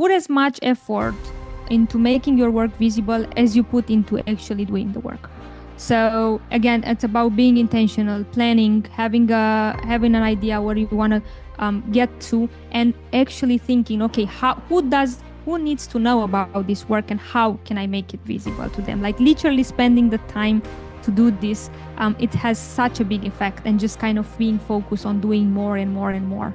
put as much effort into making your work visible as you put into actually doing the work. So again, it's about being intentional, planning, having an idea where you want to get to, and actually thinking, okay, who needs to know about this work, and how can I make it visible to them? Like literally spending the time to do this, it has such a big effect, and just kind of being focused on doing more and more and more.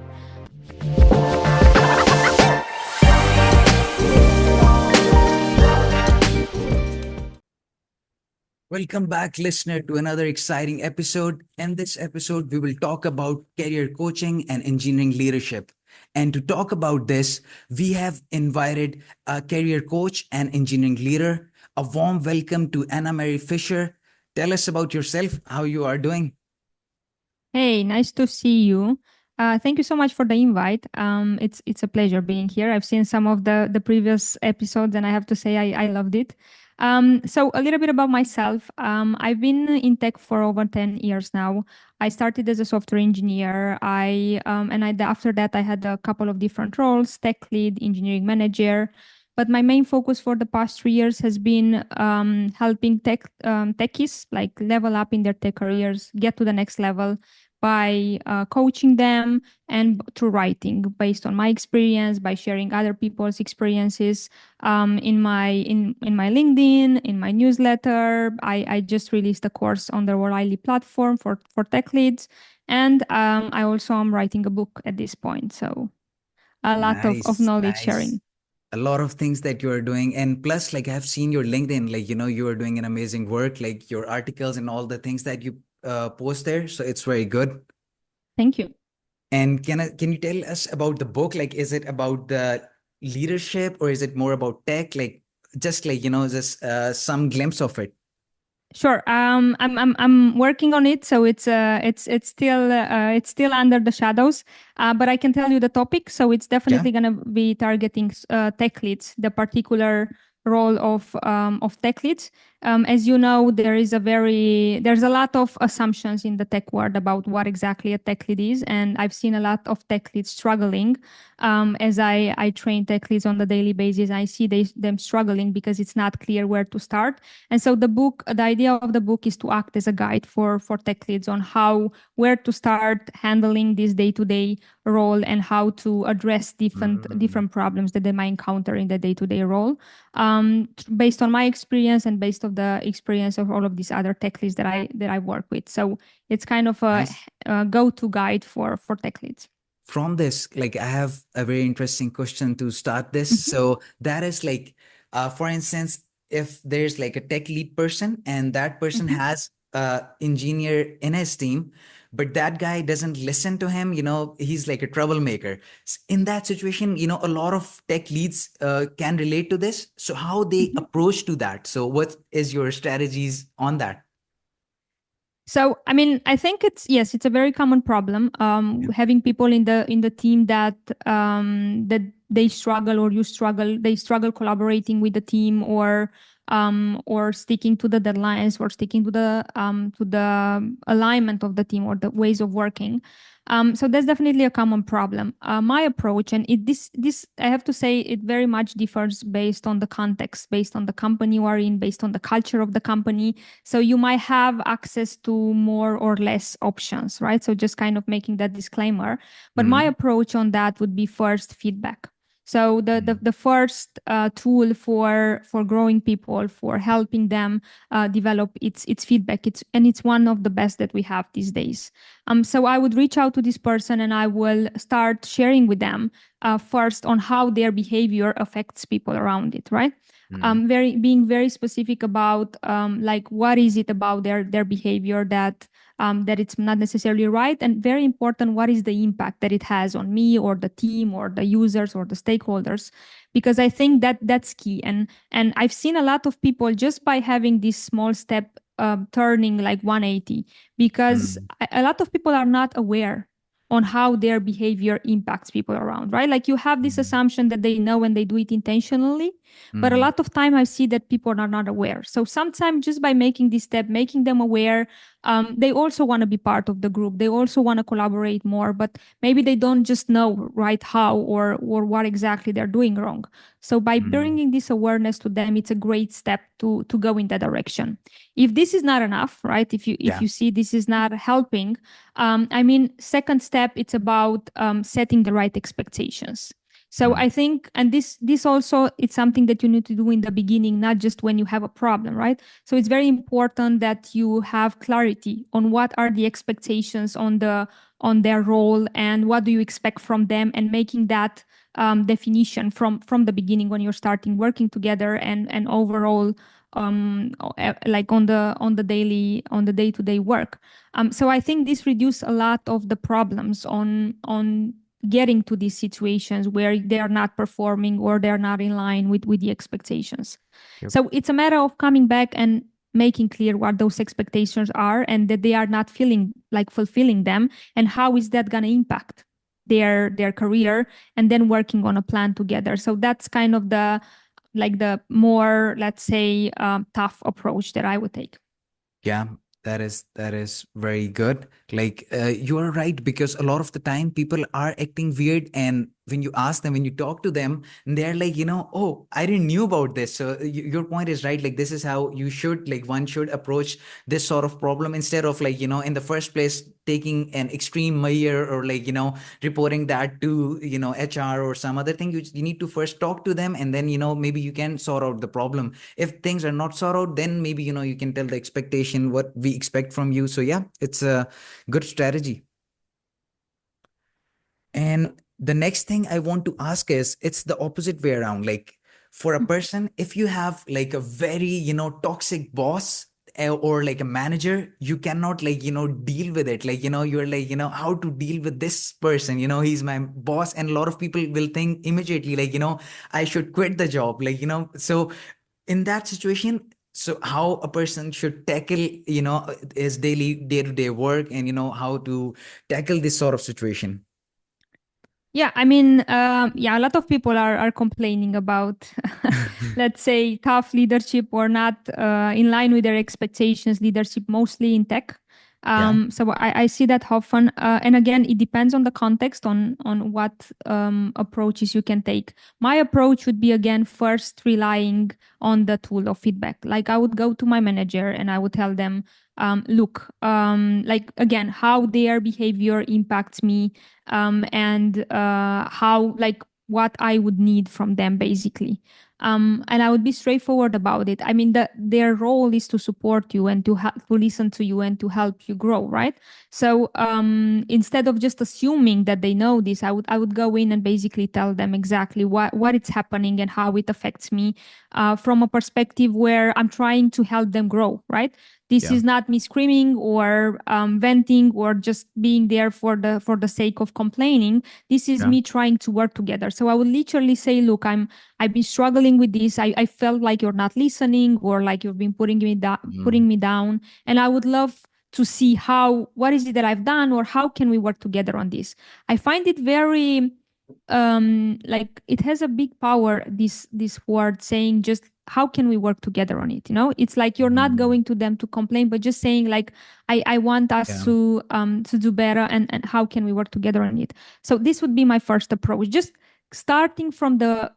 Welcome back, listener, to another exciting episode. In this episode, we will talk about career coaching and engineering leadership. And to talk about this, we have invited a career coach and engineering leader. A warm welcome to Anemari Fiser. Tell us about yourself, how you are doing. Hey, nice to see you. Thank you so much for the invite. It's a pleasure being here. I've seen some of the previous episodes, and I have to say I loved it. So a little bit about myself. I've been in tech for over 10 years now. I started as a software engineer. After that I had a couple of different roles: tech lead, engineering manager. But my main focus for the past 3 years has been helping techies like level up in their tech careers, get to the next level by coaching them and through writing based on my experience, by sharing other people's experiences in my LinkedIn, in my newsletter. I just released a course on the O'Reilly platform for tech leads, and I also am writing a book at this point. So a lot of Nice, knowledge nice. sharing. A lot of things that you are doing. And plus, like I've seen your LinkedIn, like, you are doing an amazing work, like your articles and all the things that you post there. So it's very good. Thank you. And can you tell us about the book? Like, is it about the leadership or is it more about tech? Like, just like, just some glimpse of it. Sure. I'm working on it, so it's still under the shadows. But I can tell you the topic. So it's Yeah. definitely going to be targeting tech leads, the particular role of tech leads. As you know, there's a lot of assumptions in the tech world about what exactly a tech lead is, and I've seen a lot of tech leads struggling. As I train tech leads on the daily basis, I see them struggling because it's not clear where to start. And so the idea of the book is to act as a guide for tech leads on where to start handling this day-to-day role, and how to address different problems that they might encounter in the day-to-day role, based on my experience and based on the experience of all of these other tech leads that I work with. So it's kind of Nice. a go-to guide for tech leads. From this, like, I have a very interesting question to start this. Mhm. So that is like, for instance, if there's like a tech lead person and that person Mhm. has a engineer in his team, but that guy doesn't listen to him, he's like a troublemaker. In that situation, a lot of tech leads can relate to this. So how they Mhm. approach to that? So what is your strategies on that? So, I mean, I think it's a very common problem. Yeah. Having people in the team that they struggle, or you struggle, they struggle collaborating with the team, or sticking to the deadlines, or sticking to the alignment of the team, or the ways of working. So that's definitely a common problem. My approach, and this I have to say, it very much differs based on the context, based on the company you are in, based on the culture of the company. So you might have access to more or less options, right? So just kind of making that disclaimer. But my Mhm. approach on that would be first feedback. So Mhm. the first tool for growing people, for helping them develop, it's feedback. It's one of the best that we have these days. So I would reach out to this person, and I will start sharing with them first on how their behavior affects people around it, right? Mhm. Being very specific about like what is it about their behavior that it's not necessarily right, and very important, what is the impact that it has on me, or the team, or the users, or the stakeholders, because I think that that's key. And I've seen a lot of people just by having this small step turning like 180, because Mhm. a lot of people are not aware on how their behavior impacts people around, right? Like you have this Mhm. assumption that they know and they do it intentionally, but a Mhm. lot of time I see that people are not aware. So sometimes just by making this step, making them aware, they also want to be part of the group. They also want to collaborate more, but maybe they don't just know right how or what exactly they're doing wrong. So by Mm. bringing this awareness to them, it's a great step to go in that direction. If this is not enough, right? If Yeah. you see this is not helping, I mean, second step, it's about setting the right expectations. So Mm. I think, and this also, it's something that you need to do in the beginning, not just when you have a problem, right? So it's very important that you have clarity on what are the expectations on their role and what do you expect from them, and making that definition from the beginning when you're starting working together, and overall like on the day-to-day work. So I think this reduces a lot of the problems on getting to these situations where they are not performing or they're not in line with the expectations. Yep. So it's a matter of coming back and making clear what those expectations are and that they are not feeling like fulfilling them, and how is that going to impact their career, and then working on a plan together. So that's kind of the more, let's say, tough approach that I would take. Yeah, that is very good. Like you are right, because a lot of the time people are acting weird, and when you ask them, when you talk to them, they're like, oh, I didn't knew about this. So your point is right. Like this is how you should, like one should approach this sort of problem, instead of like in the first place taking an extreme measure, or like reporting that to HR or some other thing. You need to first talk to them, and then maybe you can sort out the problem. If things are not sorted, then maybe you can tell the expectation what we expect from you. So yeah, it's a good strategy. And the next thing I want to ask is, it's the opposite way around. Like for a person, if you have like a very toxic boss, or like a manager, you cannot like deal with it. Like you're like how to deal with this person. He's my boss, and a lot of people will think immediately like I should quit the job. Like so in that situation, so how a person should tackle his daily day-to-day work, and how to tackle this sort of situation. Yeah, I mean, yeah, a lot of people are complaining about, let's say, tough leadership or not in line with their expectations, leadership mostly in tech. Yeah. So I see that often. And again, it depends on the context, on what approaches you can take. My approach would be, again, first relying on the tool of feedback. Like I would go to my manager and I would tell them, look, like again, how their behavior impacts me, and how, like, what I would need from them, basically. And I would be straightforward about it. I mean, their role is to support you and to listen to you and to help you grow, right? So instead of just assuming that they know this, I would go in and basically tell them exactly what it's happening and how it affects me, from a perspective where I'm trying to help them grow, right? This Yeah. is not me screaming or venting or just being there for the sake of complaining. This is Yeah. me trying to work together. So I would literally say, look, I've been struggling with this. I felt like you're not listening, or like you've been Mm. putting me down, and I would love to see what is it that I've done, or how can we work together on this. I find it very like it has a big power, this word, saying just how can we work together on it. It's like you're not Mm. going to them to complain, but just saying like, I want us Yeah. to do better, and how can we work together on it. So this would be my first approach, just starting from the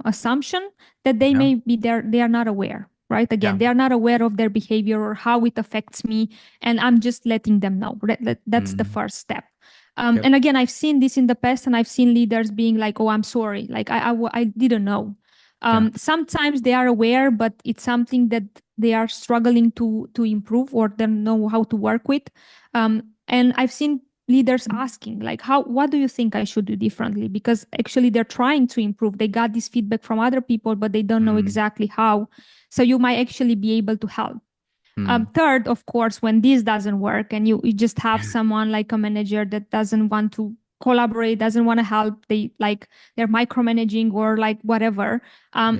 assumption that they Yeah. may be there, they are not aware, right? Again, Yeah. they are not aware of their behavior or how it affects me, and I'm just letting them know. That's the Mm. first step. Yep. And again, I've seen this in the past, and I've seen leaders being like, "Oh, I'm sorry, like I didn't know." Yeah. Sometimes they are aware, but it's something that they are struggling to improve or don't know how to work with. And I've seen leaders asking, like, what do you think I should do differently? Because actually they're trying to improve. They got this feedback from other people, but they don't know Mm. exactly how. So you might actually be able to help. Mm. Third, of course, when this doesn't work and you just have someone like a manager that doesn't want to collaborate, doesn't want to help, they're micromanaging or like whatever. Yeah.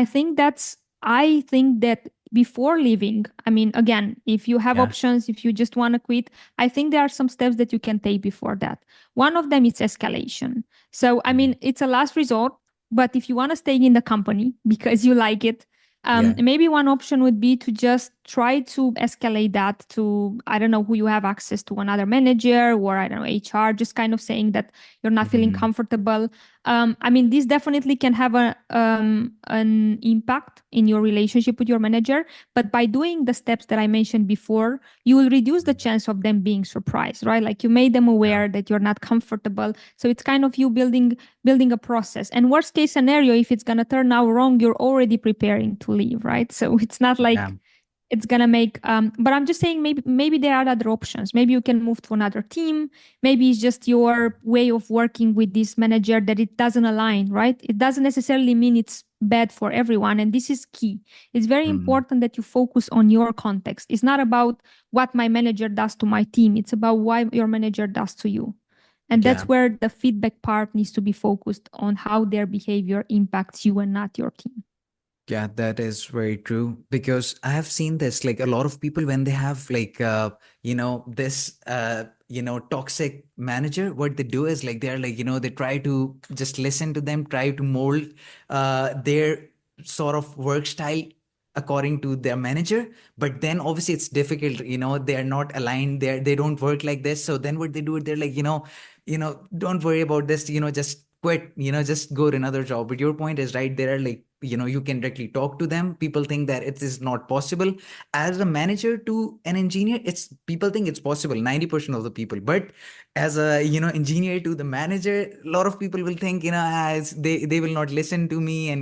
I think that before leaving, I mean, again, if you have Yeah. options, if you just want to quit, I think there are some steps that you can take before that. One of them is escalation. So, I Mm. mean, it's a last resort, but if you want to stay in the company because you like it, Yeah. maybe one option would be to just try to escalate that to, I don't know, who you have access to, another manager, or I don't know, HR, just kind of saying that you're not feeling Mm, comfortable. I mean, this definitely can have an impact in your relationship with your manager. But by doing the steps that I mentioned before, you will reduce the chance of them being surprised, right? Like you made them yeah. aware that you're not comfortable. So it's kind of you building a process. And worst case scenario, if it's gonna turn out wrong, you're already preparing to leave, right? So it's not Yeah. like it's gonna make but I'm just saying, maybe there are other options. Maybe you can move to another team. Maybe it's just your way of working with this manager that it doesn't align, right? It doesn't necessarily mean it's bad for everyone, and this is key. It's very Mm, important that you focus on your context. It's not about what my manager does to my team, it's about what your manager does to you. And yeah. that's where the feedback part needs to be focused on how their behavior impacts you and not your team. Yeah, that is very true because I have seen this like a lot of people when they have like this toxic manager, what they do is like they're like they try to just listen to them, try to mold their sort of work style according to their manager, but then obviously it's difficult, they're not aligned, they don't work like this. So then what they do, they're like don't worry about this, just quit, just go to another job. But your point is right, there are like you can directly talk to them. People think that it is not possible. As a manager to an engineer, it's people think it's possible, 90% of the people. But as a engineer to the manager, a lot of people will think as they will not listen to me, and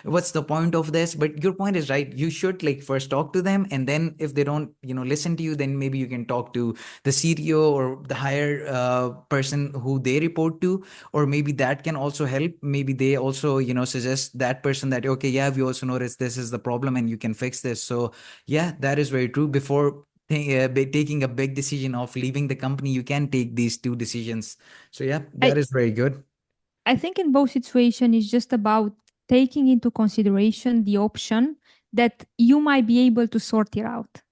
what's the point of this. But your point is right, you should like first talk to them, and then if they don't listen to you, then maybe you can talk to the CTO or the higher person who they report to, or maybe that can also help. Maybe they also suggest that person that okay, yeah, we also noticed this is the problem and you can fix this. So yeah, that is very true. Before taking a big decision of leaving the company, you can take these two decisions. So yeah, that I, is very good. I think in both situations, it's just about taking into consideration the option that you might be able to sort it out.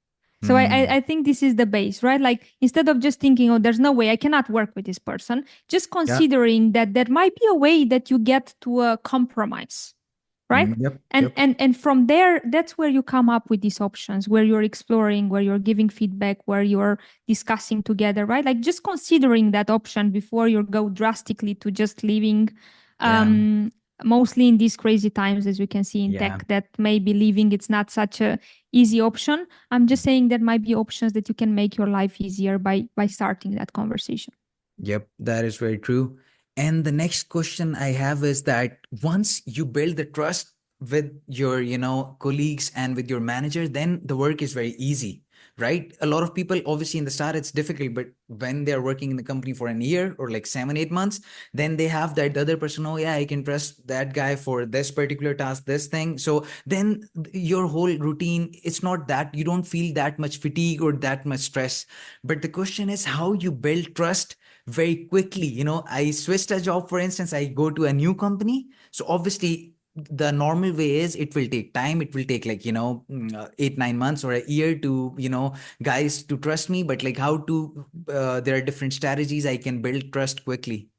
So Mm, I think this is the base, right? Like instead of just thinking, oh, there's no way I cannot work with this person, just yeah. considering that there might be a way that you get to a compromise, right? Yep, And yep. and from there, that's where you come up with these options, where you're exploring, where you're giving feedback, where you're discussing together, right? Like just considering that option before you go drastically to just leaving. Yeah, Um, Mostly in these crazy times, as we can see in yeah. tech, that maybe leaving it's not such a easy option. I'm just saying there might be options that you can make your life easier by starting that conversation. Yep, that is very true. And the next question I have is that once you build the trust with your, colleagues and with your manager, then the work is very easy, right? A lot of people, obviously, in the start, it's difficult, but when they're working in the company for a year or like 7, 8 months, then they have that other person. Oh, yeah, I can trust that guy for this particular task, this thing. So then your whole routine, it's not that you don't feel that much fatigue or that much stress. But the question is how you build trust very quickly. I switched a job, for instance, I go to a new company. So obviously, the normal way is it will take time. It will take like, 8, 9 months or a year to, guys to trust me. But like how to, there are different strategies I can build trust quickly.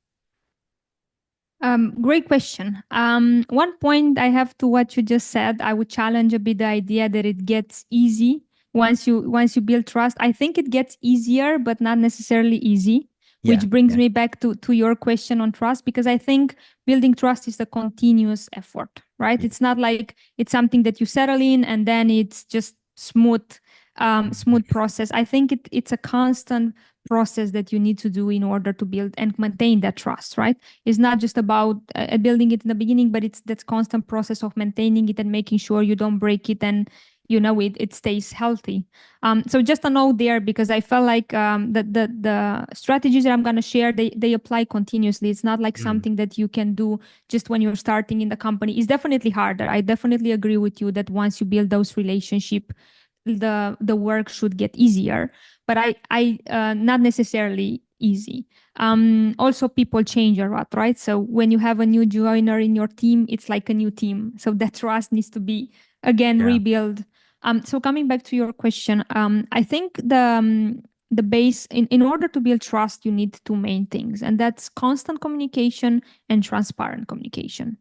Great question. One point I have to what you just said, I would challenge a bit the idea that it gets easy once you build trust. I think it gets easier, but not necessarily easy. Yeah. Which brings Yeah. me back to your question on trust, because I think building trust is a continuous effort, right? Yeah. It's not like it's something that you settle in and then it's just smooth process. I think it's a constant process that you need to do in order to build and maintain that trust, right? It's not just about building it in the beginning, but it's that constant process of maintaining it and making sure you don't break it and it stays healthy. So just a note there, because I felt like the strategies that I'm going to share, they apply continuously. It's not like Mm, something that you can do just when you're starting in the company. It's definitely harder. I definitely agree with you that once you build those relationships, the work should get easier, but I not necessarily easy. Also people change a lot, right? So when you have a new joiner in your team, it's like a new team, so that trust needs to be again yeah. rebuild. So coming back to your question, I think the base in order to build trust, you need two main things, and that's constant communication and transparent communication.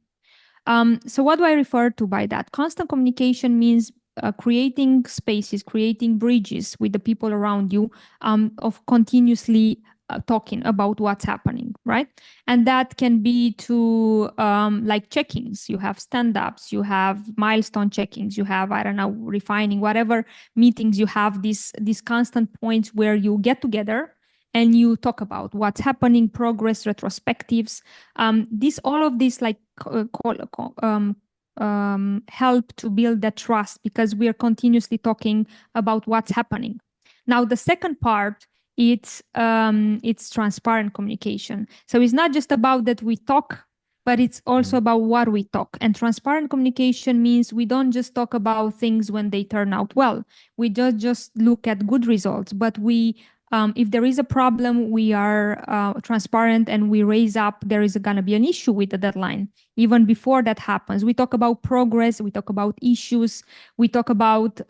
So what do I refer to by that? Constant communication means creating spaces, creating bridges with the people around you, of continuously talking about what's happening, right? And that can be to like check-ins. You have stand-ups, you have milestone check-ins, you have, I don't know, refining, whatever meetings you have, these constant points where you get together and you talk about what's happening, progress, retrospectives. This all of this like help to build that trust because we are continuously talking about what's happening. Now, the second part, it's transparent communication. So it's not just about that we talk, but it's also Mm. about what we talk. And transparent communication means we don't just talk about things when they turn out well. We don't just look at good results, but if there is a problem, we are transparent and we raise up there is going to be an issue with the deadline. Even before that happens, we talk about progress, we talk about issues, we talk about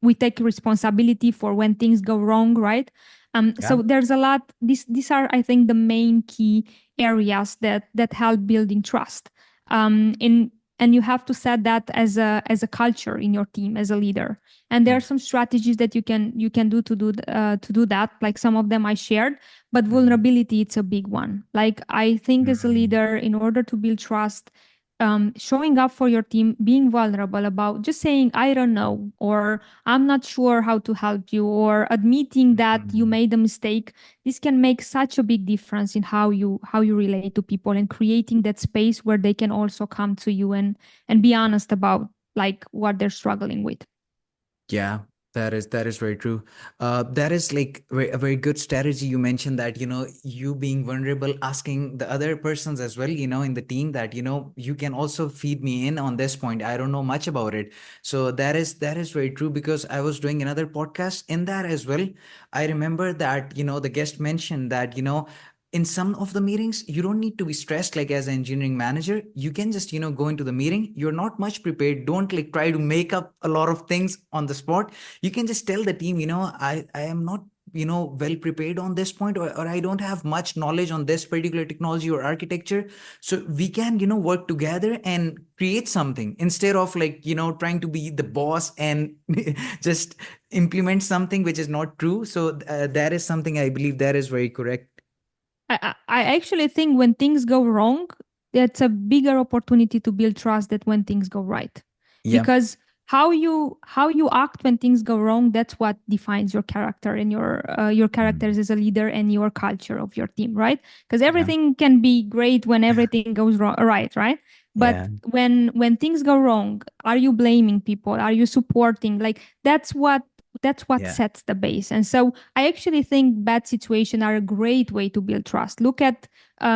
we take responsibility for when things go wrong, right? Yeah. So there's a lot. These are, I think, the main key areas that help building trust. In and you have to set that as a culture in your team as a leader. And there are Mm. some strategies that you can do to do that. Like some of them I shared, but Mhm. vulnerability it's a big one. Like I think as a Mm. leader, in order to build trust, showing up for your team, being vulnerable about just saying I don't know, or I'm not sure how to help you, or admitting that you Mhm. made a mistake. This can make such a big difference in how you relate to people and creating that space where they can also come to you and be honest about like what they're struggling with. Yeah, that is very true. That is like a very good strategy. You mentioned that, you being vulnerable, asking the other persons as well, in the team that, you can also feed me in on this point. I don't know much about it. So that is very true because I was doing another podcast in that as well. I remember that, the guest mentioned that, in some of the meetings you don't need to be stressed. Like as an engineering manager, you can just go into the meeting. You're not much prepared. Don't like try to make up a lot of things on the spot. You can just tell the team, I am not well prepared on this point, or I don't have much knowledge on this particular technology or architecture. So we can work together and create something instead of like trying to be the boss and just implement something which is not true. So that is something I believe that is very correct. I actually think when things go wrong, that's a bigger opportunity to build trust than when things go right. Yeah. Because how you act when things go wrong, that's what defines your character and your Mm. characters as a leader and your culture of your team, right? Because Yeah. everything can be great when everything goes wrong, right? Yeah. But when things go wrong, are you blaming people? Are you supporting? Like that's what Yeah. sets the base. And so I actually think bad situations are a great way to build trust. Look at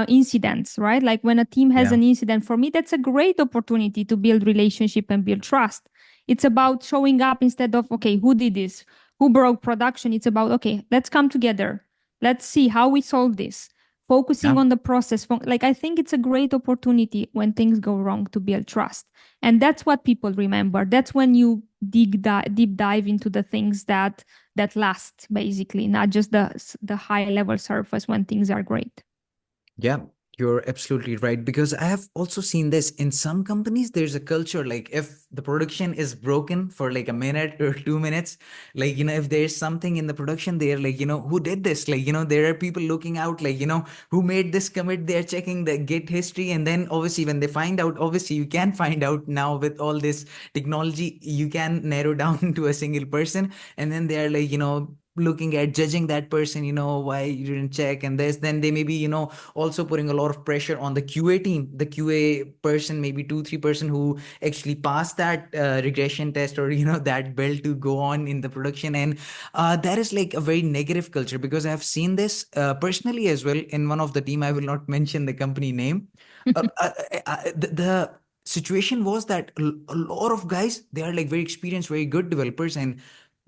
incidents, right? Like when a team has Yeah. an incident, for me, that's a great opportunity to build relationship and build trust. It's about showing up instead of, okay, who did this? Who broke production? It's about, okay, let's come together. Let's see how we solve this. Focusing Yeah. on the process. Like, I think it's a great opportunity when things go wrong to build trust. And that's what people remember. That's when you deep dive into the things that last, basically, not just the high level surface when things are great. Yeah, you're absolutely right. Because I have also seen this in some companies. There's a culture like if the production is broken for like a minute or 2 minutes, like, if there's something in the production, they're like, who did this? Like, there are people looking out, like, who made this commit? They're checking the Git history. And then obviously, when they find out, obviously, you can find out now with all this technology, you can narrow down to a single person. And then they're like, looking at judging that person, why you didn't check and this. Then they may be, also putting a lot of pressure on the QA team, the QA person, maybe 2 3 person who actually passed that regression test, or that build to go on in the production. And that is like a very negative culture, because I've seen this personally as well in one of the team. I will not mention the company name. The situation was that a lot of guys, they are like very experienced, very good developers, and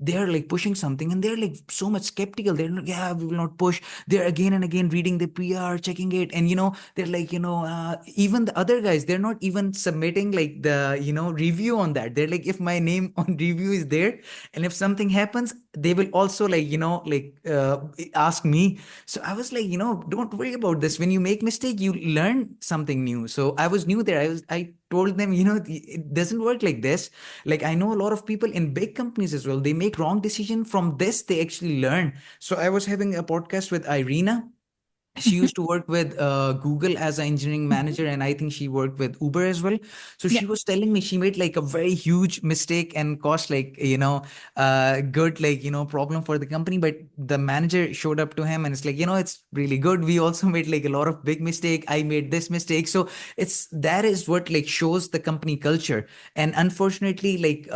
they're like pushing something, and they're like so much skeptical. They're like, yeah, we will not push. They're again and again reading the PR, checking it. And they're like, even the other guys, they're not even submitting like the review on that. They're like, if my name on review is there, and if something happens, they will also like ask me. So I was like, don't worry about this. When you make mistake, you learn something new. So I was new there. I told them, you know, it doesn't work like this. Like I know a lot of people in big companies as well, they make wrong decision. From this they actually learn. So I was having a podcast with Irina. She Mhm. used to work with Google as an engineering Mhm. manager, and I think she worked with Uber as well. So Yeah. she was telling me she made like a very huge mistake and cost like, good, like, problem for the company. But the manager showed up to him and it's like, it's really good. We also made like a lot of big mistake. I made this mistake. So it's that is what like shows the company culture. And unfortunately, like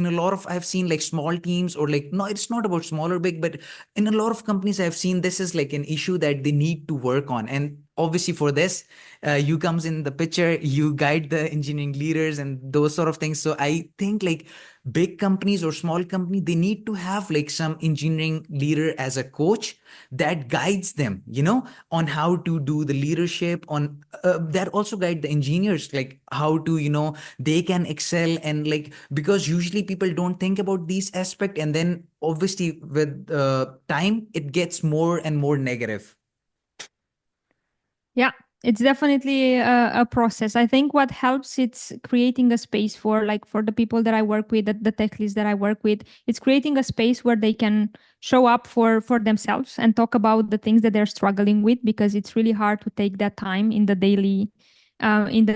in a lot of I've seen like small teams, or like, no, it's not about small or big, but in a lot of companies I've seen this is like an issue that they need to work on. And obviously for this, you comes in the picture, you guide the engineering leaders and those sort of things. So I think like big companies or small company, they need to have like some engineering leader as a coach that guides them, on how to do the leadership, on that also guide the engineers like how to, they can excel. And like, because usually people don't think about these aspect, and then obviously with time it gets more and more negative. Yeah, it's definitely a process. I think what helps it's creating a space for like for the people that I work with, the tech leads that I work with. It's creating a space where they can show up for themselves and talk about the things that they're struggling with, because it's really hard to take that time in the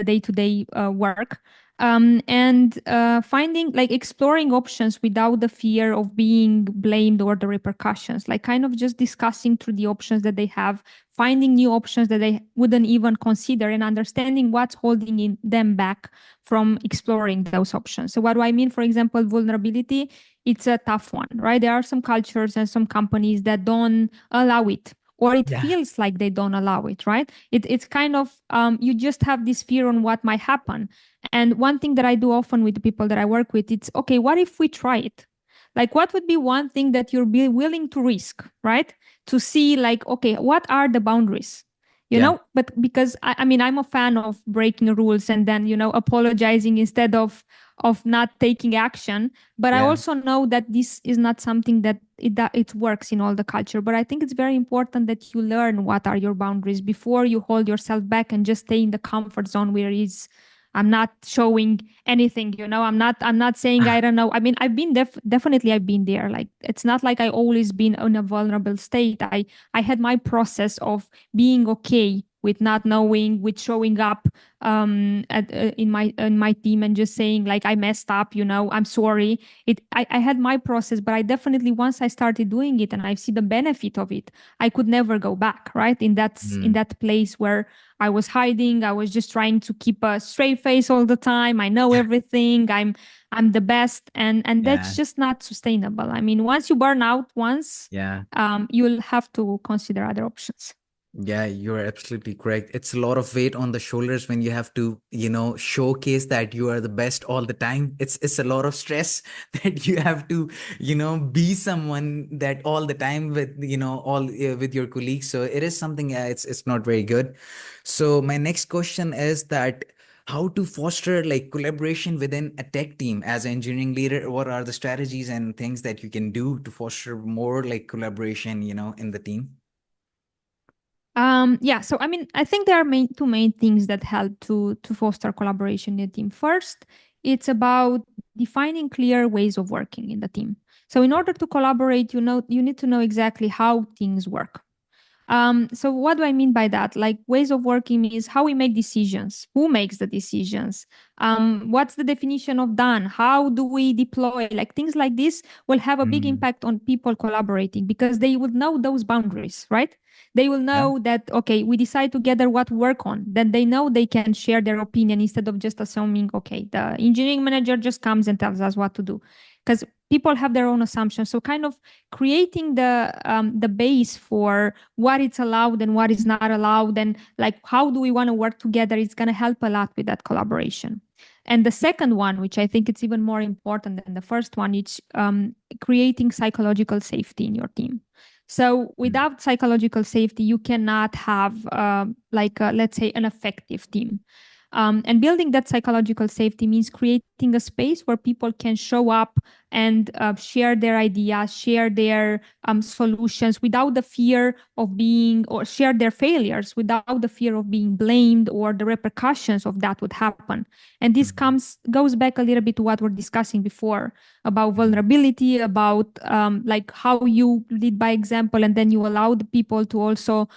day-to-day work. And finding like exploring options without the fear of being blamed or the repercussions, like kind of just discussing through the options that they have, finding new options that they wouldn't even consider, and understanding what's holding them back from exploring those options. So what do I mean? For example, vulnerability, it's a tough one, right? There are some cultures and some companies that don't allow it, or it Yeah. feels like they don't allow it, right? It's kind of you just have this fear on what might happen. And one thing that I do often with the people that I work with, it's okay, what if we try it? Like, what would be one thing that you're be willing to risk, right? To see, like, okay, what are the boundaries? Yeah. But because I mean, I'm a fan of breaking rules and then, apologizing instead of not taking action. But I Yeah. also know that this is not something that it works in all the culture. But I think it's very important that you learn what are your boundaries before you hold yourself back and just stay in the comfort zone where is I'm not showing anything, I'm not saying I don't know. I mean, I've been definitely I've been there. Like it's not like I always been in a vulnerable state. I had my process of being okay with not knowing, with showing up in my team and just saying like I messed up, I'm sorry. I had my process, but I definitely, once I started doing it and I see the benefit of it, I could never go back, right? In Mm. that place where I was hiding. I was just trying to keep a straight face all the time. I know everything. I'm the best, and that's Yeah. just not sustainable. I mean, once you burn out once, Yeah. you'll have to consider other options. Yeah, you're absolutely correct. It's a lot of weight on the shoulders when you have to, showcase that you are the best all the time. It's a lot of stress that you have to, be someone that all the time with, all with your colleagues. So it is something, it's not very good. So my next question is that how to foster like collaboration within a tech team as an engineering leader? What are the strategies and things that you can do to foster more like collaboration, in the team? Yeah, so I mean, I think there are two main things that help to foster collaboration in the team. First, it's about defining clear ways of working in the team. So in order to collaborate, you need to know exactly how things work. So what do I mean by that? Like ways of working is how we make decisions, who makes the decisions, what's the definition of done, how do we deploy, like things like this will have a big Mm. impact on people collaborating because they would know those boundaries, right? They will Yeah. know that, okay, we decide together what to work on. Then they know they can share their opinion instead of just assuming, okay, the engineering manager just comes and tells us what to do. Because people have their own assumptions. So kind of creating the base for what is allowed and what is not allowed, and like how do we want to work together, is going to help a lot with that collaboration. And the second one, which I think it's even more important than the first one, is creating psychological safety in your team. So Mm. without psychological safety, you cannot have let's say an effective team. And building that psychological safety means creating a space where people can show up and share their ideas, share their solutions without the fear of being, or share their failures without the fear of being blamed or the repercussions of that would happen. And this Mhm. goes back a little bit to what we're discussing before about Mhm. vulnerability, about like how you lead by example, and then you allow the people to also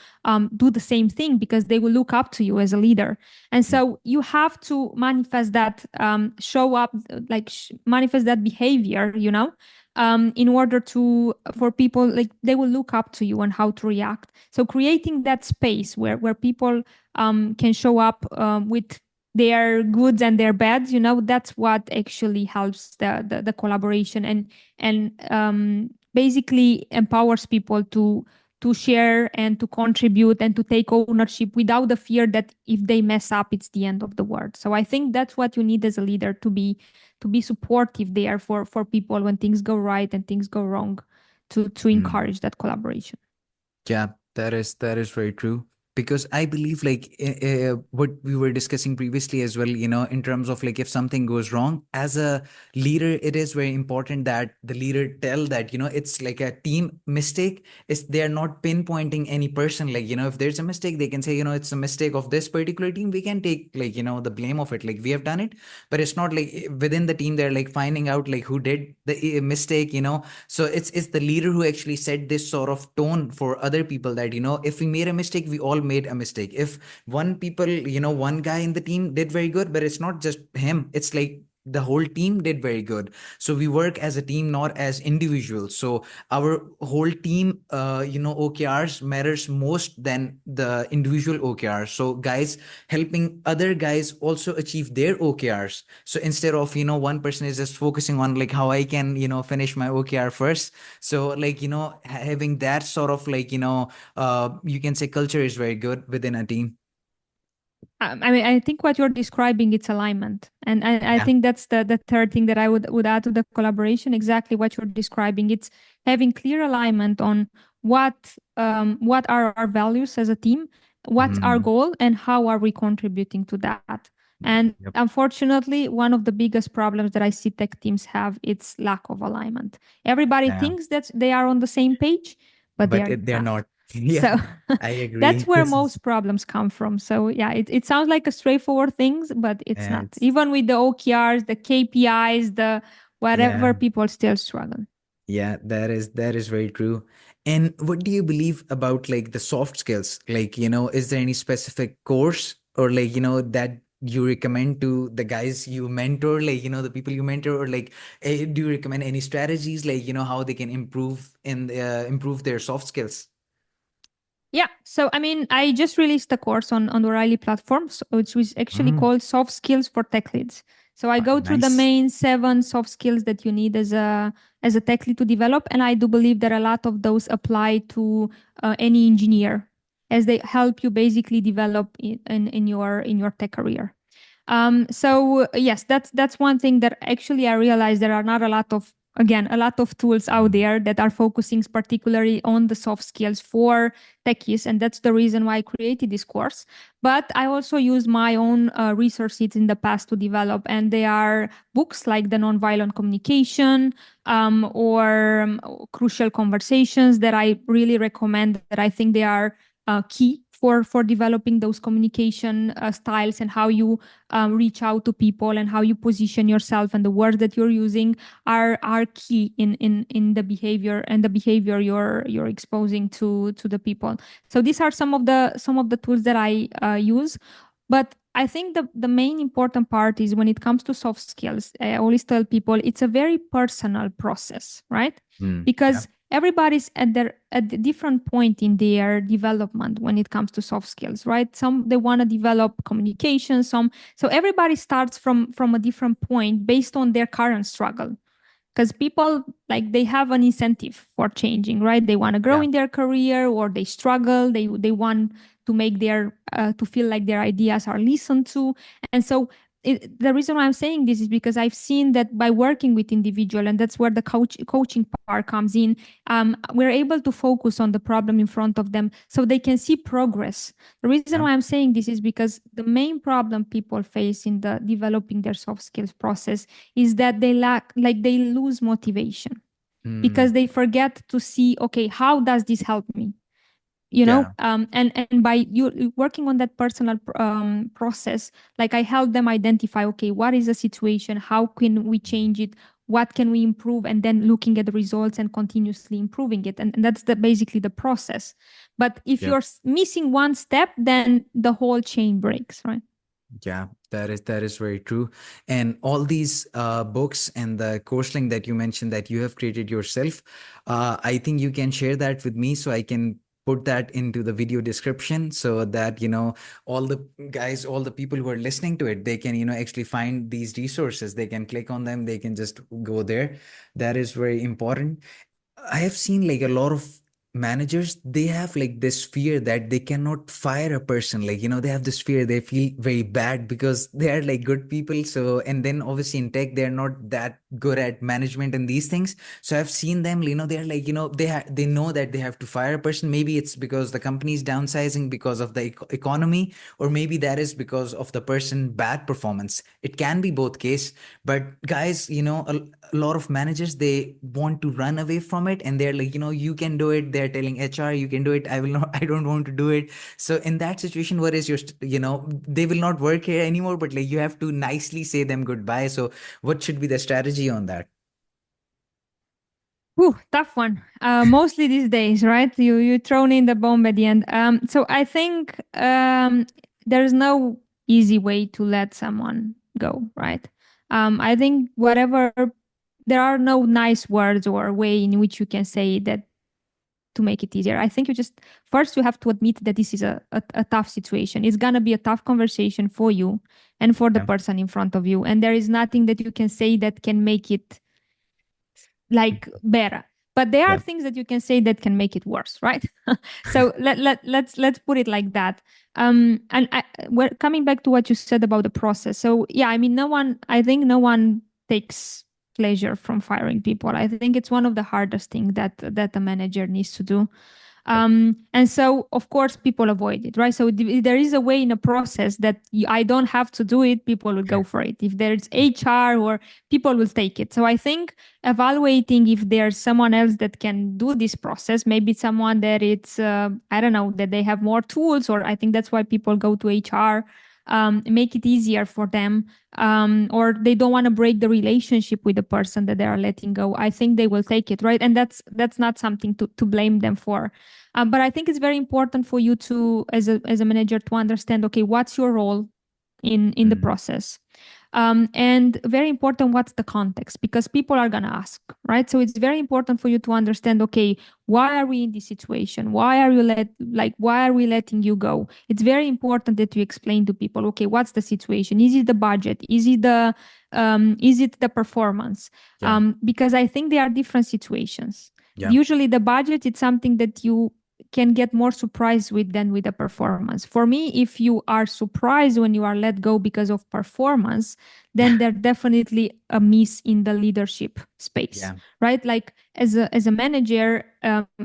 do the same thing because they will look up to you as a leader. And Mhm. so you have to manifest that, show up, like manifest that behavior, in order to, for people, like they will look up to you on how to react. So creating that space where people can show up with their goods and their bads, that's what actually helps the collaboration, and basically empowers people to share and to contribute and to take ownership without the fear that if they mess up, it's the end of the world. So I think that's what you need as a leader, to be supportive there for people when things go right and things go wrong, to Mhm. encourage that collaboration. Yeah, that is very true. Because I believe, like, what we were discussing previously as well, in terms of like if something goes wrong, as a leader, it is very important that the leader tell that it's like a team mistake. Is they are not pinpointing any person. Like if there's a mistake, they can say it's a mistake of this particular team. We can take like the blame of it. Like we have done it, but it's not like within the team they're like finding out like who did the mistake. So it's the leader who actually set this sort of tone for other people that if we made a mistake, we all made a mistake. If one guy in the team did very good, but it's not just him, it's like the whole team did very good. So we work as a team, not as individuals. So our whole team OKRs matters most than the individual OKRs. So guys helping other guys also achieve their OKRs. So instead of one person is just focusing on like how I can finish my OKR first. So like having that sort of like you can say culture is very good within a team. I mean, I think what you're describing, it's alignment, and I Yeah. think that's the third thing that I would add to the collaboration. Exactly what you're describing. It's having clear alignment on what are our values as a team, what's our Mhm. goal, and how are we contributing to that. And Yep. unfortunately, one of the biggest problems that I see tech teams have, it's lack of alignment. Everybody Yeah. thinks that they are on the same page, but they But are they're not. not. Yeah, So I that's agree. where This is, most problems come from. So yeah, it sounds like a straightforward things, but it's not. it's, Even with the OKRs, the KPIs, the whatever, yeah. people still struggle. Yeah, that is very true. And what do you believe about like the soft skills? Like, is there any specific course or like, that you recommend to the guys you mentor, like, the people you mentor, or like, do you recommend any strategies, like, how they can improve their soft skills? Yeah. So I mean, I just released a course on the O'Reilly platform, which was actually Mm, called Soft Skills for Tech Leads. So I go through the nice. main 7 soft skills that you need as a tech lead to develop, and I do believe that a lot of those apply to any engineer, as they help you basically develop in your tech career. So yes, that's one thing that actually I realized there are not a lot of tools out Mm, there that are focusing particularly on the soft skills for techies, and that's the reason why I created this course. But I also used my own resources in the past to develop, and they are books like the Nonviolent Communication, or Crucial Conversations, that I really recommend. That I think they are key for developing those communication styles, and how you reach out to people, and how you position yourself, and the words that you're using are key in the behavior you're exposing to the people. So these are some of the tools that I use. But I think the main important part is when it comes to soft skills, I always tell people it's a very personal process, right? yeah. Because everybody's at the different point in their development when it comes to soft skills, right? Some they want to develop communication, so everybody starts from a different point based on their current struggle, because people, like, they have an incentive for changing, right? They want to grow Yeah. in their career, or they struggle, they want to make their to feel like their ideas are listened to. And so the reason why I'm saying this is because I've seen that by working with individual, and that's where the coaching part comes in. We're able to focus on the problem in front of them so they can see progress. The reason Yeah. why I'm saying this is because the main problem people face in the developing their soft skills process is that they lose motivation Mm, because they forget to see, okay, how does this help me? yeah. And by you working on that personal process, like I help them identify, okay, what is the situation, how can we change it, what can we improve, and then looking at the results and continuously improving it, and that's basically the process. But if Yeah. you're missing one step, then the whole chain breaks, right? Yeah, that is very true. And all these books and the course link that you mentioned that you have created yourself, I think you can share that with me so I can put that into the video description so that all the guys, all the people who are listening to it, they can actually find these resources. They can click on them. They can just go there. That is very important. I have seen like a lot of managers, they have like this fear that they cannot fire a person. Like, they have this fear, they feel very bad because they are like good people. So, and then obviously in tech, they're not that good at management and these things. So I've seen them, they're like, they know that they have to fire a person. Maybe it's because the company is downsizing because of the economy, or maybe that is because of the person bad performance. It can be both case. But guys, a lot of managers, they want to run away from it, and they're like, you can do it. They're telling HR, you can do it. I will not, I don't want to do it. So in that situation, what is your they will not work here anymore, but like you have to nicely say them goodbye. So what should be the strategy on that? Whew, tough one. Mostly these days, right? You thrown in the bomb at the end. So I think there's no easy way to let someone go, right? I think whatever, there are no nice words or way in which you can say that to make it easier. I think you just first you have to admit that this is a tough situation. It's gonna be a tough conversation for you and for the Yeah. person in front of you, and there is nothing that you can say that can make it like better, but there are Yeah. things that you can say that can make it worse, right? So let's put it like that. And we're coming back to what you said about the process. So yeah, I mean, I think no one takes pleasure from firing people. I think it's one of the hardest things that a manager needs to do. Yep. And so, of course, people avoid it, right? So if there is a way in a process that I don't have to do it, people will go for it. If there's HR, or people will take it. So I think evaluating if there's someone else that can do this process, maybe someone that it's, I don't know, that they have more tools, or I think that's why people go to HR, make it easier for them, or they don't want to break the relationship with the person that they are letting go. I think they will take it, right? And that's not something to blame them for. But I think it's very important for you to, as a manager, to understand, okay, what's your role in the Mm, process, and very important, what's the context, because people are gonna ask, right? So it's very important for you to understand, okay, why are we in this situation? Why are we letting you go? It's very important that you explain to people, okay, what's the situation? Is it the budget? Is it the performance? yeah. Because I think there are different situations. Yeah. Usually the budget, it's something that you can get more surprised with than with the performance. For me, if you are surprised when you are let go because of performance, then there's definitely a miss in the leadership space, Yeah. right? Like as a manager,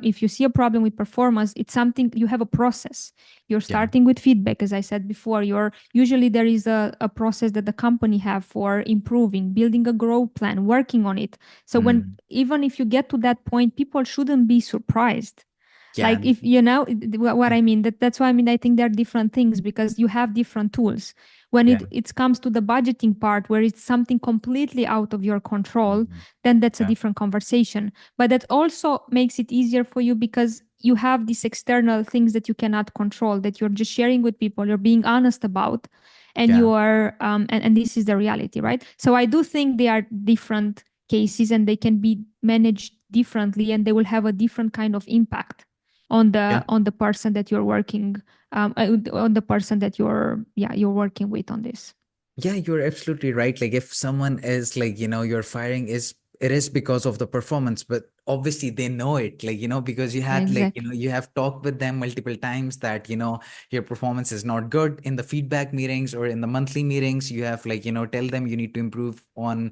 if you see a problem with performance, it's something you have a process. You're Yeah. starting with feedback, as I said before. You're usually there is a process that the company have for improving, building a growth plan, working on it. So when Mm, even if you get to that point, people shouldn't be surprised, yeah. like if you know what I mean. That's why I mean I think there are different things because you have different tools. When Yeah. it comes to the budgeting part where it's something completely out of your control, Mhm. then that's a Yeah. different conversation. But that also makes it easier for you because you have these external things that you cannot control, that you're just sharing with people, you're being honest about, and Yeah. you are and this is the reality, right? So I do think they are different cases and they can be managed differently, and they will have a different kind of impact Yeah. on the person that you're working, on the person that you're working with on this. Yeah, you're absolutely right. Like if someone is like, you're firing is it is because of the performance, but obviously they know it, like, because you had, like, Exactly. you have talked with them multiple times that, your performance is not good in the feedback meetings or in the monthly meetings. You have, like, tell them you need to improve on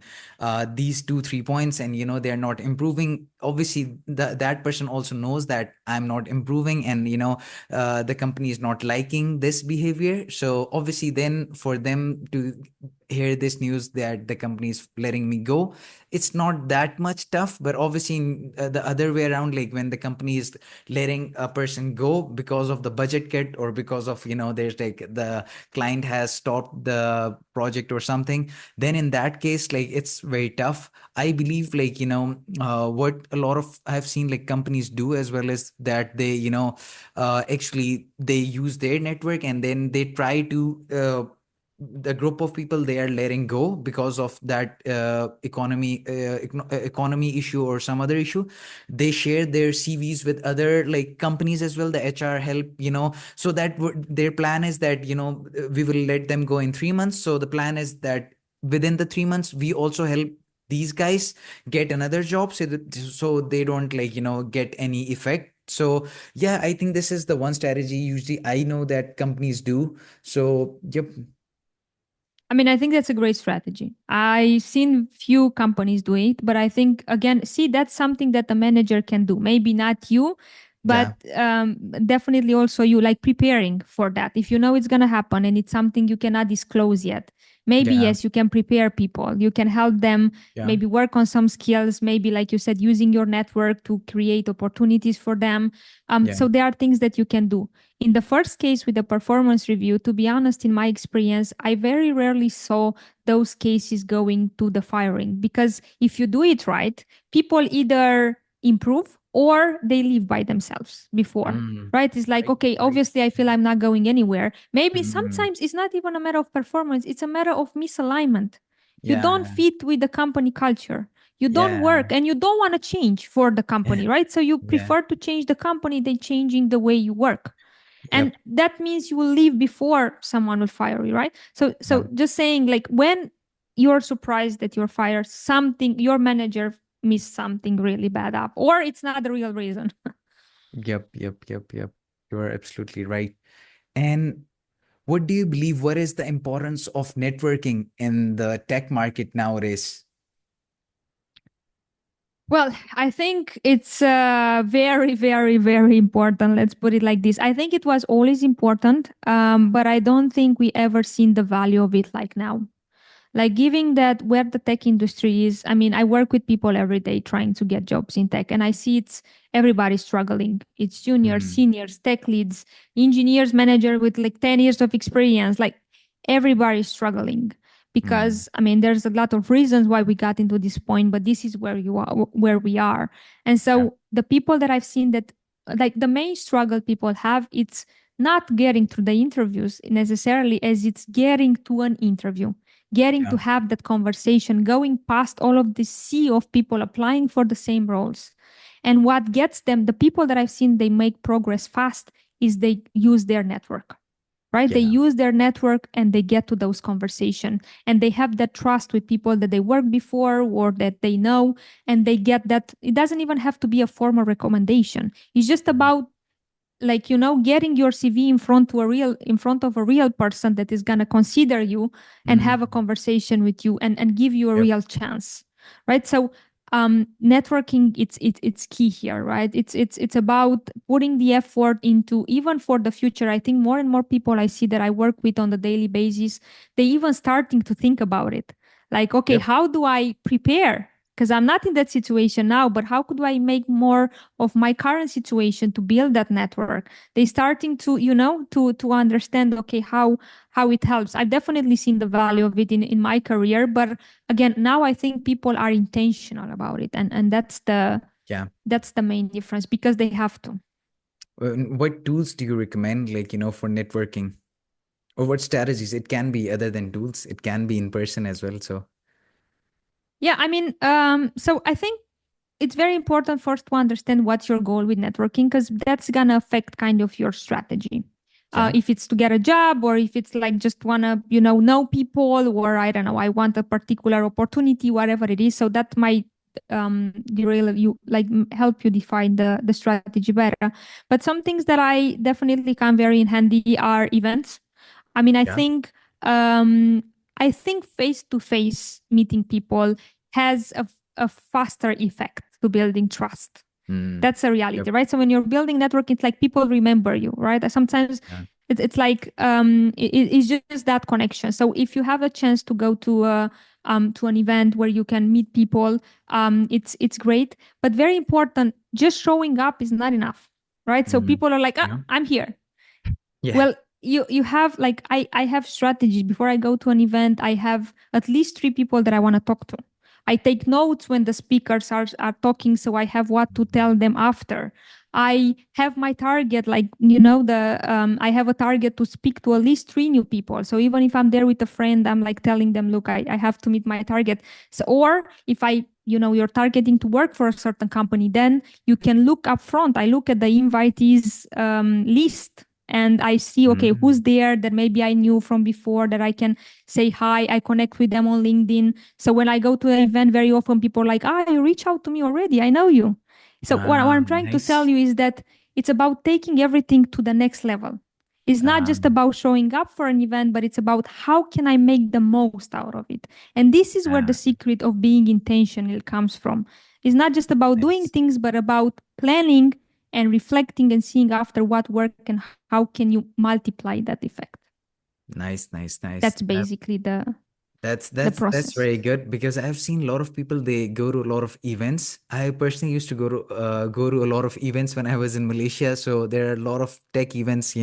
these 2 3 points, and they're not improving. Obviously that person also knows that I'm not improving, and the company is not liking this behavior. So obviously then for them to hear this news that the company is letting me go, it's not that much tough. But obviously the other way around, like when the company is letting a person go because of the budget cut, or because of, there's like the client has stopped the project or something, then in that case, like, it's very tough. I believe, like, what a lot of I've seen, like, companies do as well, is that they, actually they use their network, and then they try to the group of people they are letting go because of that economy issue or some other issue. They share their CVs with other, like, companies as well, the HR help, so that their plan is that, we will let them go in 3 months. So the plan is that within the 3 months we also help these guys get another job, so they don't, like, get any effect. So yeah, I think this is the one strategy usually I know that companies do. So yep. I mean, I think that's a great strategy. I've seen few companies do it, but I think, again, see, that's something that the manager can do. Maybe not you, but Yeah. definitely also you, like preparing for that. If you know it's going to happen and it's something you cannot disclose yet, maybe Yeah. yes, you can prepare people. You can help them Yeah. maybe work on some skills, maybe like you said, using your network to create opportunities for them. Yeah. So there are things that you can do. In the first case with the performance review, to be honest, in my experience, I very rarely saw those cases going to the firing, because if you do it right, people either improve or they leave by themselves before. Mm. Right? It's like, Right. okay, Right. obviously I feel I'm not going anywhere. Maybe Mm. sometimes it's not even a matter of performance, it's a matter of misalignment. You don't Yeah. fit with the company culture. You don't Yeah. work and you don't want to change for the company, right? So you Yeah. prefer to change the company than changing the way you work, and Yep. that means you will leave before someone will fire you, right? So Yeah. just saying, like, when you're surprised that you're fired, something, your manager missed something really bad up, or it's not the real reason. Yep. Yep. Yep. Yep. You're absolutely right. And what do you believe? What is the importance of networking in the tech market nowadays? Well, I think it's very, very, very important. Let's put it like this. I think it was always important, but I don't think we ever seen the value of it like now. Like, giving that where the tech industry is, I mean, I work with people every day trying to get jobs in tech, and I see it's everybody struggling. It's juniors, Mm. seniors, tech leads, engineers, manager with like 10 years of experience. Like, everybody's struggling, Mm. because I mean, there's a lot of reasons why we got into this point, but this is where you are, where we are. And Yeah. so the people that I've seen that, like, the main struggle people have, it's not getting through the interviews necessarily, as it's getting to an interview, getting Yeah. to have that conversation, going past all of this sea of people applying for the same roles. And what gets them, the people that I've seen, they make progress fast, is they use their network, right? They Yeah. use their network and they get to those conversations, and they have that trust with people that they worked before or that they know, and they get that. It doesn't even have to be a formal recommendation. It's just Mm. about, like, getting your CV in front of a real person that is going to consider you and Mm. have a conversation with you, and give you a Yep. real chance, right? So networking, it's key here, right? It's about putting the effort into, even for the future. I think more and more people I see that I work with on the daily basis, they even starting to think about it, like, okay, Yep. how do I prepare, because I'm not in that situation now, but how could I make more of my current situation to build that network? They starting to, to understand, okay, how it helps. I've definitely seen the value of it in my career, but again, now I think people are intentional about it, and Yeah. that's the main difference, because they have to. What tools do you recommend, like, for networking, or what strategies? It can be other than tools. It can be in person as well. So Yeah, I mean, so I think it's very important first to understand what's your goal with networking, because that's gonna affect kind of your strategy. yeah. If it's to get a job, or if it's like just wanna, know people, or I don't know, I want a particular opportunity, whatever it is. So that might derail you, like help you define the strategy better. But some things that I definitely come very in handy are events. I mean, Yeah. I think face to face meeting people has a faster effect to building trust. Mm. That's a reality, Yep. right? So when you're building network, it's like people remember you, right? Sometimes Yeah. it's like it's just that connection. So if you have a chance to an event where you can meet people, it's great. But very important, just showing up is not enough, right? So Mm. people are like, ah, Yeah. I'm here. Yeah. Well, you have like I have strategies before I go to an event. I have at least three people that I want to talk to. I take notes when the speakers are talking, so I have what to tell them after. I have my target, like the I have a target to speak to at least three new people. So even if I'm there with a friend, I'm like telling them, look, I have to meet my target. So or if you're targeting to work for a certain company, then you can look up front. I look at the invitees list and I see, okay, who's Mm. there that maybe I knew from before that I can say hi. I connect with them on LinkedIn. So when I go to an event, very often people are like, you reach out to me already. I know you. So what I'm trying to tell Nice. you is that it's about taking everything to the next level. It's not just Um, about showing up for an event, but it's about how can I make the most out of it. And this is where the uh, secret of being intentional comes from. It's not just about doing nice. things, but about planning and reflecting and seeing after what worked and how can you multiply that effect. Nice, nice, nice. That's basically the That's process. very good because I've seen a lot of people, they go to a lot of events. I personally used to go to a lot of events when I was in Malaysia. So there are a lot of tech events,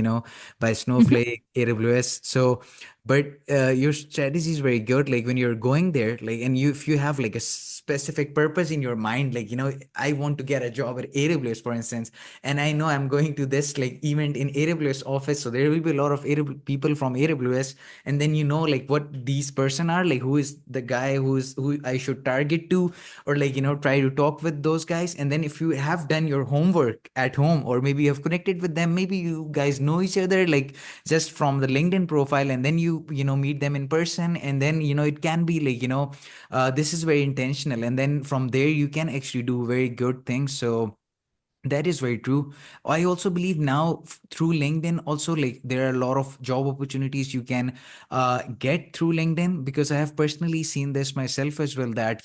by Mhm, Snowflake, AWS. So, but your strategy is very good. Like when you're going there, like and if you have like a specific purpose in your mind, like I want to get a job at AWS, for instance, and I know I'm going to this like event in AWS office, so there will be a lot of people from AWS, and then like what these person are, like who is the guy who I should target to, or like try to talk with those guys. And then if you have done your homework at home, or maybe you have connected with them, maybe you guys know each other like just from the LinkedIn profile, and then you meet them in person, and then it can be like this is very intentional, and then from there you can actually do very good things. So that is very true. I also believe now through LinkedIn, also like there are a lot of job opportunities you can get through LinkedIn, because I have personally seen this myself as well. That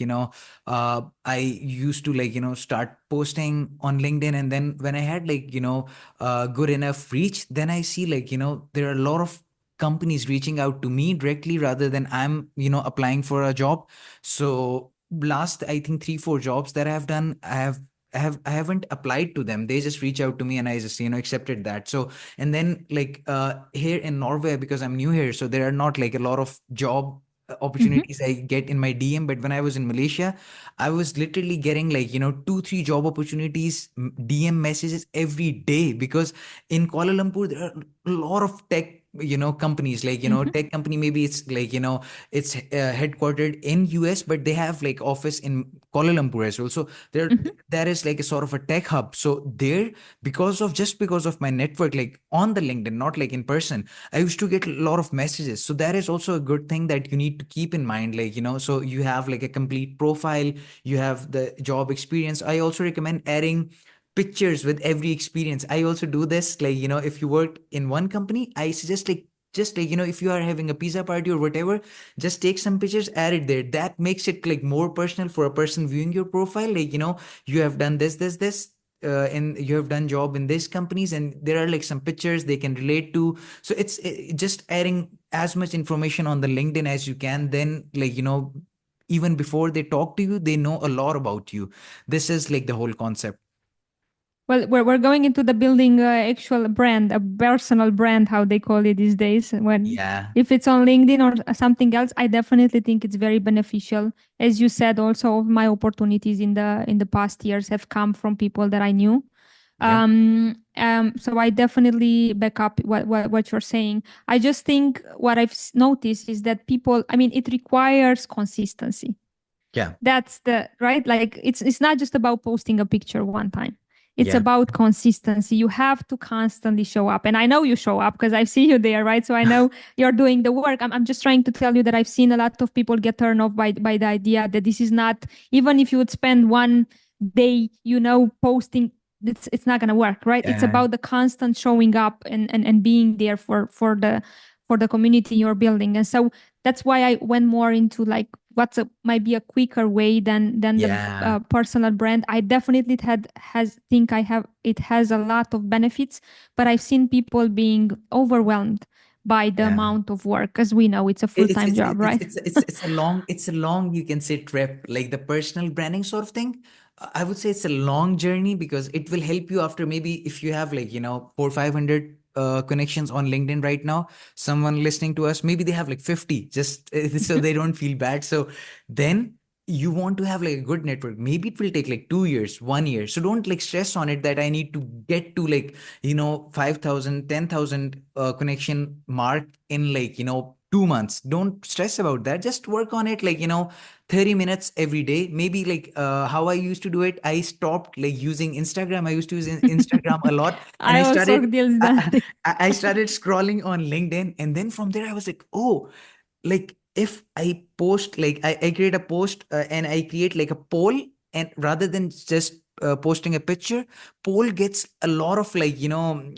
I used to like start posting on LinkedIn, and then when I had like good enough reach, then I see like there are a lot of companies reaching out to me directly rather than I'm applying for a job. So last, I think 3-4 jobs that I have done, I haven't applied to them. They just reach out to me, and I just accepted that. So and then like here in Norway, because I'm new here, so there are not like a lot of job mhm, opportunities I get in my DM. But when I was in Malaysia, I was literally getting like 2-3 job opportunities, DM messages every day, because in Kuala Lumpur there are a lot of tech companies, like mhm, tech company, maybe it's like it's headquartered in US, but they have like office in Kuala Lumpur as well. So mhm. there is like a sort of a tech hub. So there, because of my network, like on the LinkedIn, not like in person, I used to get a lot of messages. So that is also a good thing that you need to keep in mind, like so you have like a complete profile, you have the job experience. I also recommend adding pictures with every experience. I also do this, like if you work in one company, I suggest like just like if you are having a pizza party or whatever, just take some pictures, add it there. That makes it like more personal for a person viewing your profile, like you have done this and you have done job in these companies, and there are like some pictures they can relate to. So it's just adding as much information on the LinkedIn as you can. Then like even before they talk to you, they know a lot about you. This is like the whole concept. Well, we're going into the building actual brand, a personal brand, how they call it these days. When Yeah. if it's on LinkedIn or something else, I definitely think it's very beneficial. As you said, also my opportunities in the past years have come from people that I knew. Yeah. So I definitely back up what you're saying. I just think what I've noticed is that people, I mean, it requires consistency. Yeah. That's the right. Like it's not just about posting a picture one time. It's Yeah. about consistency. You have to constantly show up. And I know you show up because I see you there, right? So I know you're doing the work. I'm just trying to tell you that I've seen a lot of people get turned off by the idea that this is not, even if you would spend one day, posting, it's not going to work, right? It's Yeah. about the constant showing up and being there for the community you're building. And so that's why I went more into like might be a quicker way than the Yeah. personal brand. I definitely it has a lot of benefits, but I've seen people being overwhelmed by the Yeah. amount of work. As we know, it's a It's full-time it's job, it's right? it's it's a long you can say trip, like the personal branding sort of thing. I would say it's a long journey because it will help you after, maybe if you have like, 400-500 connections on LinkedIn right now. Someone listening to us, maybe they have like 50, just so they don't feel bad. So then you want to have like a good network. Maybe it will take like 2 years, 1 year. So don't like stress on it that I need to get to like 5,000, 10,000 connection mark in like 2 months. Don't stress about that. Just work on it like 30 minutes every day. Maybe like how I used to do it, I stopped like using Instagram. I used to use Instagram a lot, and I I also started deal with that. I started scrolling on LinkedIn, and then from there I was like, oh, like if I post, like I create a post, and I create like a poll, and rather than just posting a picture, poll gets a lot of like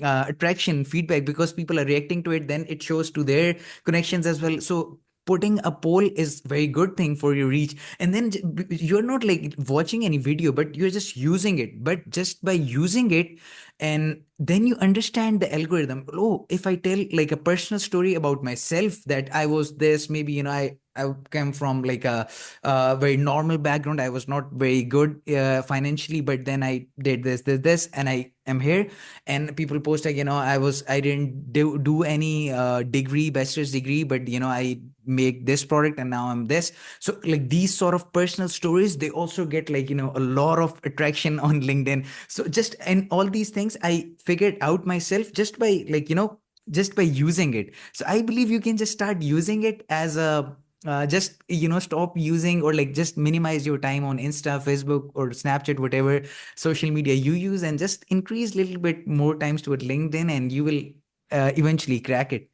attraction feedback because people are reacting to it. Then it shows to their connections as well. So putting a poll is very good thing for your reach. And then you're not like watching any video, but you're just using it. But just by using it, and then you understand the algorithm. Oh, if I tell like a personal story about myself, that I was this, maybe I came from like a very normal background. I was not very good financially, but then I did this, and I am here. And people post like, I didn't do any bachelor's degree, but I make this product and now I'm this. So like these sort of personal stories, they also get like a lot of attraction on LinkedIn. So just, and all these things I figured out myself just by like just by using it. So I believe you can just start using it as a just stop using, or like just minimize your time on Insta, Facebook, or Snapchat, whatever social media you use, and just increase a little bit more times toward LinkedIn, and you will eventually crack it.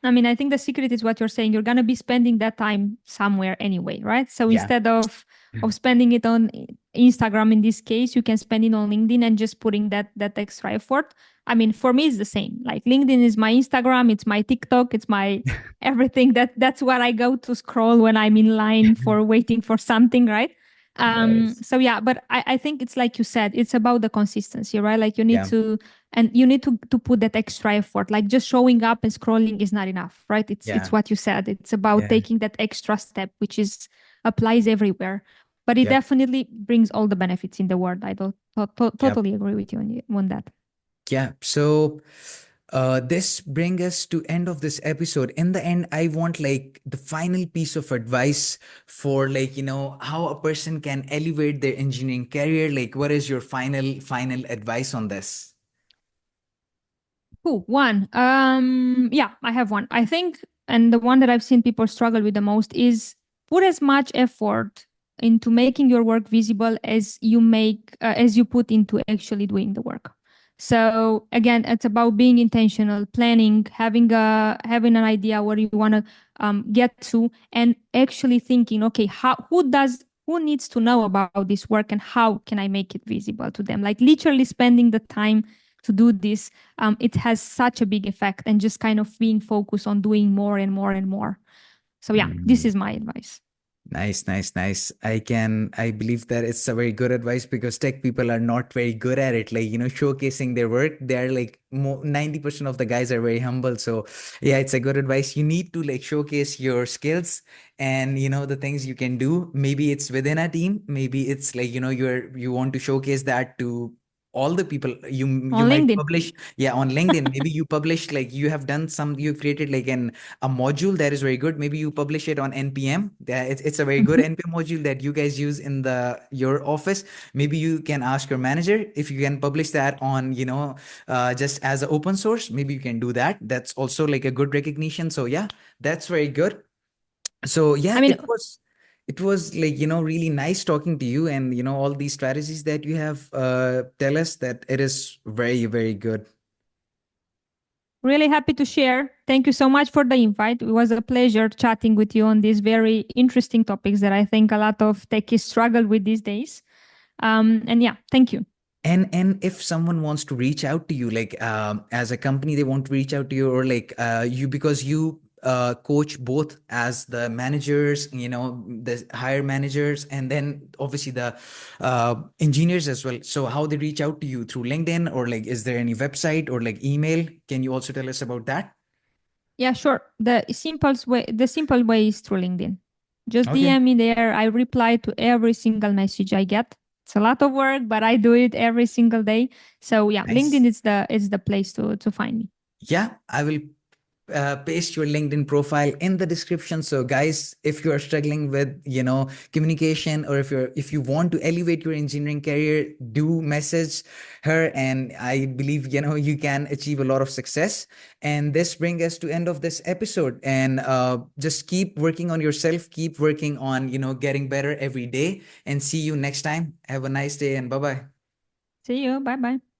I mean, I think the secret is what you're saying. You're gonna be spending that time somewhere anyway, right? So Yeah. instead of spending it on Instagram in this case, you can spend it on LinkedIn and just putting that extra effort. I mean, for me, it's the same. Like LinkedIn is my Instagram, it's my TikTok, it's my everything. That's what I go to scroll when I'm in line for waiting for something, right? Nice. So yeah, but I think it's like you said, it's about the consistency, right? Like you need Yeah. to and you need to put that extra effort. Like just showing up and scrolling is not enough, right? It's Yeah. what you said. It's about Yeah. taking that extra step, which is applies everywhere. But it Yep. definitely brings all the benefits in the world. I don't Yep. totally agree with you on that. Yeah. So this brings us to end of this episode. In the end, I want like the final piece of advice for like, how a person can elevate their engineering career. Like, what is your final advice on this? Cool. One. Yeah, I have one. I think, and the one that I've seen people struggle with the most is put as much effort into making your work visible as you put into actually doing the work. So again, it's about being intentional, planning, having an idea where you want to get to, and actually thinking, okay, who needs to know about this work and how can I make it visible to them? Like literally spending the time to do this, it has such a big effect, and just kind of being focused on doing more and more and more. So yeah, this is my advice. Nice, nice, nice. I believe that it's a very good advice because tech people are not very good at it. Like, showcasing their work. They're like 90% of the guys are very humble. So yeah, it's a good advice. You need to like showcase your skills and, the things you can do. Maybe it's within a team. Maybe it's like, you want to showcase that to all the people you On might LinkedIn. publish. Yeah, on LinkedIn. Maybe you publish like you've created like a module that is very good. Maybe you publish it on npm. It's a very good Mhm. npm module that you guys use in the your office. Maybe you can ask your manager if you can publish that on just as an open source. Maybe you can do that. That's also like a good recognition. So yeah, that's very good. So I yeah, mean, it was It was like, really nice talking to you, and, all these strategies that you have tell us that it is very, very good. Really happy to share. Thank you so much for the invite. It was a pleasure chatting with you on these very interesting topics that I think a lot of techies struggle with these days. And yeah, thank you. And if someone wants to reach out to you, like as a company, they want to reach out to you, or like you, because you coach both as the managers, the higher managers, and then obviously the engineers as well. So how they reach out to you, through LinkedIn, or like is there any website or like email? Can you also tell us about that? Yeah, sure. The simple way is through LinkedIn. Just Okay. DM me there. I reply to every single message I get. It's a lot of work, but I do it every single day. So yeah, Nice. LinkedIn is the place to find me. Yeah, I will paste your LinkedIn profile in the description. So guys, if you are struggling with, communication, or if you want to elevate your engineering career, do message her, and I believe, you can achieve a lot of success. And this brings us to end of this episode. And just keep working on yourself, keep working on, getting better every day, and see you next time. Have a nice day, and bye bye. See you. Bye bye.